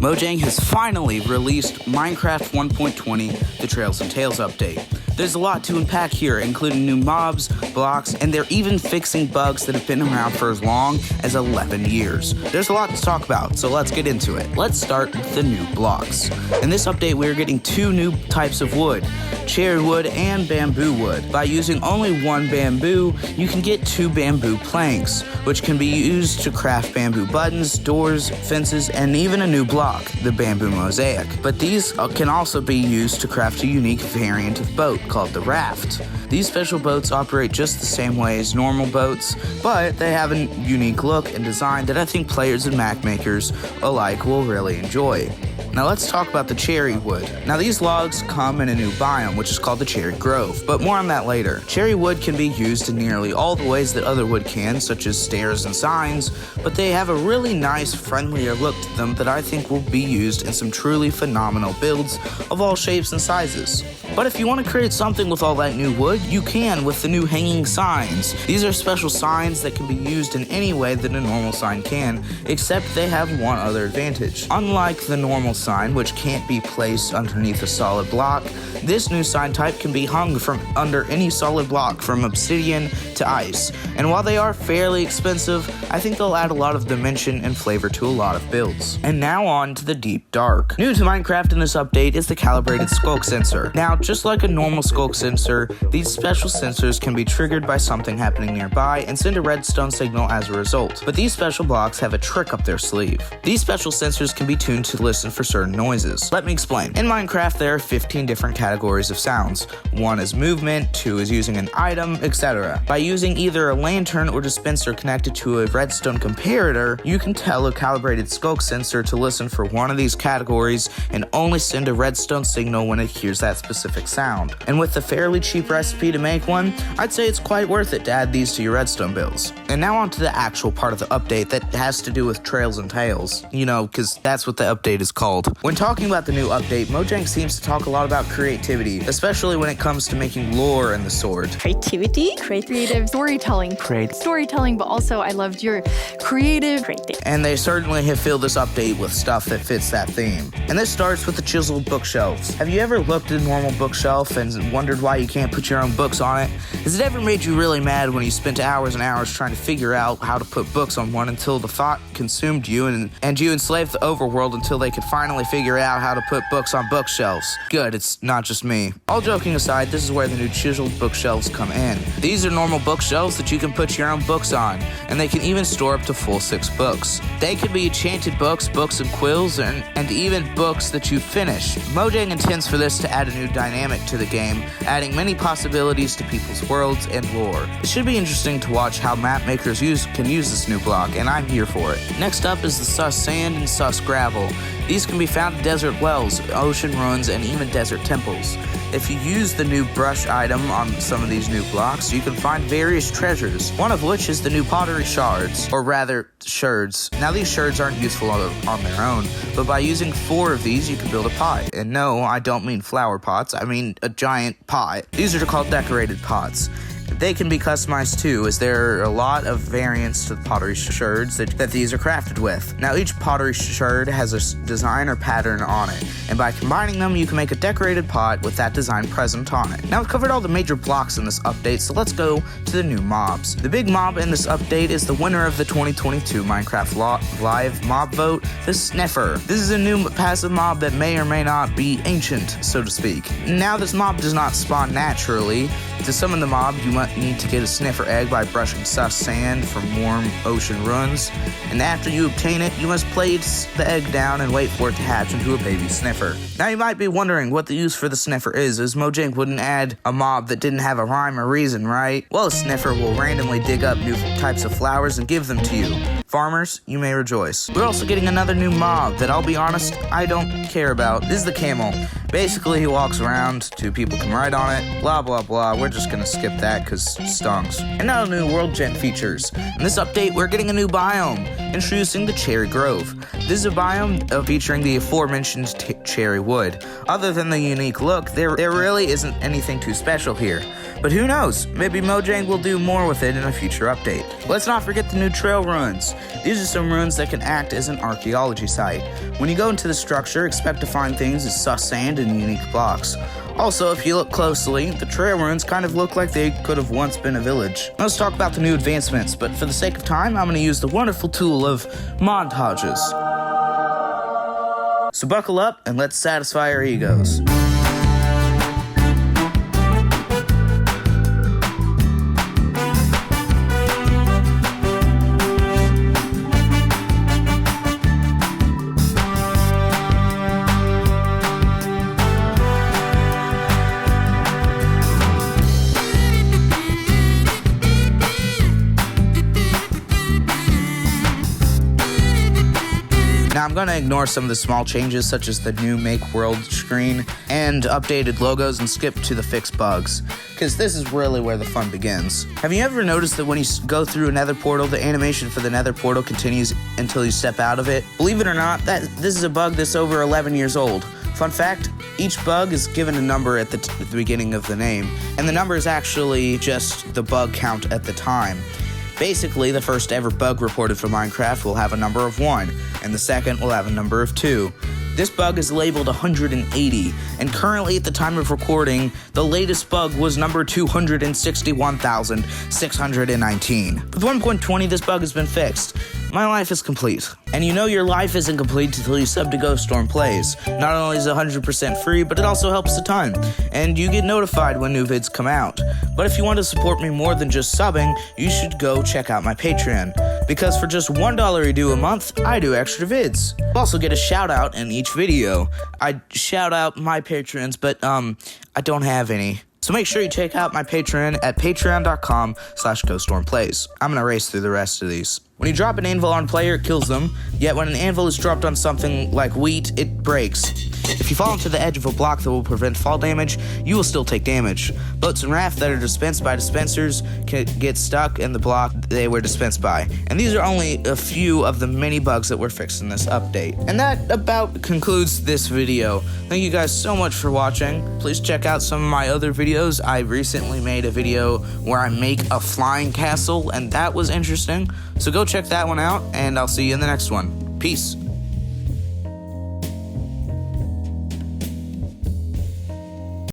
Mojang has finally released Minecraft 1.20, the Trails and Tales update. There's a lot to unpack here, including new mobs, blocks, and they're even fixing bugs that have been around for as long as 11 years. There's a lot to talk about, so let's get into it. Let's start with the new blocks. In this update, we're getting two new types of wood, cherry wood and bamboo wood. By using only one bamboo, you can get two bamboo planks, which can be used to craft bamboo buttons, doors, fences, and even a new block, the bamboo mosaic. But these can also be used to craft a unique variant of boat called the raft. These special boats operate just the same way as normal boats, but they have a unique look and design that I think players and map makers alike will really enjoy. Now let's talk about the cherry wood. Now these logs come in a new biome, which is called the cherry grove, but more on that later. Cherry wood can be used in nearly all the ways that other wood can, such as stairs and signs, but they have a really nice, friendlier look to them that I think will be used in some truly phenomenal builds of all shapes and sizes. But if you want to create something with all that new wood, you can with the new hanging signs. These are special signs that can be used in any way that a normal sign can, except they have one other advantage. Unlike the normal sign, which can't be placed underneath a solid block, this new sign type can be hung from under any solid block, from obsidian to ice. And while they are fairly expensive, I think they'll add a lot of dimension and flavor to a lot of builds. And now on to the deep dark. New to Minecraft in this update is the calibrated skulk sensor. Now, just like a normal skulk sensor, these special sensors can be triggered by something happening nearby and send a redstone signal as a result. But these special blocks have a trick up their sleeve. These special sensors can be tuned to listen for certain noises. Let me explain. In Minecraft, there are 15 different categories of sounds. 1 is movement, 2 is using an item, etc. By using either a lantern or dispenser connected to a redstone comparator, you can tell a calibrated skulk sensor to listen for one of these categories and only send a redstone signal when it hears that specific sound. And with a fairly cheap recipe to make one, I'd say it's quite worth it to add these to your redstone builds. And now on to the actual part of the update that has to do with Trails and Tales. You know, because that's what the update is called. When talking about the new update, Mojang seems to talk a lot about creativity, especially when it comes to making lore in the sword. Creativity? Creative storytelling. Storytelling, but also I loved your creative. And they certainly have filled this update with stuff that fits that theme. And this starts with the chiseled bookshelves. Have you ever looked at a normal bookshelf and wondered why you can't put your own books on it? Has it ever made you really mad when you spent hours and hours trying to figure out how to put books on one until the thought consumed you and you enslaved the overworld until they could finally figure out how to put books on bookshelves? Good, it's not just me. All joking aside, this is where the new chiseled bookshelves come in. These are normal bookshelves that you can put your own books on, and they can even store up to full 6 books. They could be enchanted books, books and quills, and even books that you finish. Mojang intends for this to add a new dynamic to the game, adding many possibilities to people's worlds and lore. It should be interesting to watch how map makers can use this new block, and I'm here for it. Next up is the sus sand and sus gravel. These can be found in desert wells, ocean ruins, and even desert temples. If you use the new brush item on some of these new blocks, you can find various treasures, one of which is the new pottery shards, or rather, sherds. Now these sherds aren't useful on their own, but by using 4 of these, you can build a pot. And no, I don't mean flower pots, I mean a giant pot. These are called decorated pots. They can be customized too, as there are a lot of variants to the pottery sherds that these are crafted with. Now each pottery sherd has a design or pattern on it, and by combining them you can make a decorated pot with that design present on it. Now I've covered all the major blocks in this update, so let's go to the new mobs. The big mob in this update is the winner of the 2022 Minecraft Live mob vote, the Sniffer. This is a new passive mob that may or may not be ancient, so to speak. Now this mob does not spawn naturally. To summon the mob, you might need to get a sniffer egg by brushing sus sand from warm ocean ruins, and after you obtain it, you must place the egg down and wait for it to hatch into a baby sniffer. Now you might be wondering what the use for the sniffer is, as Mojang wouldn't add a mob that didn't have a rhyme or reason, right? Well, a sniffer will randomly dig up new types of flowers and give them to you. Farmers, you may rejoice. We're also getting another new mob that, I'll be honest, I don't care about. This is the camel. Basically, he walks around, 2 people can ride on it, blah blah blah. We're just gonna skip that because stonks. And now new world gen features. In this update, we're getting a new biome, introducing the Cherry Grove. This is a biome featuring the aforementioned cherry wood. Other than the unique look, there really isn't anything too special here. But who knows, maybe Mojang will do more with it in a future update. Let's not forget the new trail ruins. These are some ruins that can act as an archaeology site. When you go into the structure, expect to find things as sus sand and unique blocks. Also, if you look closely, the trail ruins kind of look like they could have once been a village. Let's talk about the new advancements, but for the sake of time, I'm going to use the wonderful tool of montages. So buckle up and let's satisfy our egos. Now I'm going to ignore some of the small changes such as the new Make World screen and updated logos and skip to the fixed bugs, because this is really where the fun begins. Have you ever noticed that when you go through a nether portal, the animation for the nether portal continues until you step out of it? Believe it or not, this is a bug that's over 11 years old. Fun fact, each bug is given a number at the beginning of the name, and the number is actually just the bug count at the time. Basically, the first ever bug reported for Minecraft will have a number of 1, and the second will have a number of 2. This bug is labeled 180, and currently at the time of recording, the latest bug was number 261,619. With 1.20, this bug has been fixed. My life is complete. And you know your life isn't complete until you sub to Ghost Storm Plays. Not only is it 100% free, but it also helps a ton, and you get notified when new vids come out. But if you want to support me more than just subbing, you should go check out my Patreon, because for just $1 you do a month, I do extra vids. You also get a shout out in each video. I shout out my patrons, but I don't have any. So make sure you check out my Patreon at patreon.com/GhostStormPlays. I'm gonna race through the rest of these. When you drop an anvil on a player, it kills them, yet when an anvil is dropped on something like wheat, it breaks. If you fall onto the edge of a block that will prevent fall damage, you will still take damage. Boats and rafts that are dispensed by dispensers can get stuck in the block they were dispensed by. And these are only a few of the many bugs that were fixed in this update. And that about concludes this video. Thank you guys so much for watching. Please check out some of my other videos. I recently made a video where I make a flying castle, and that was interesting. So go check that one out, and I'll see you in the next one. Peace.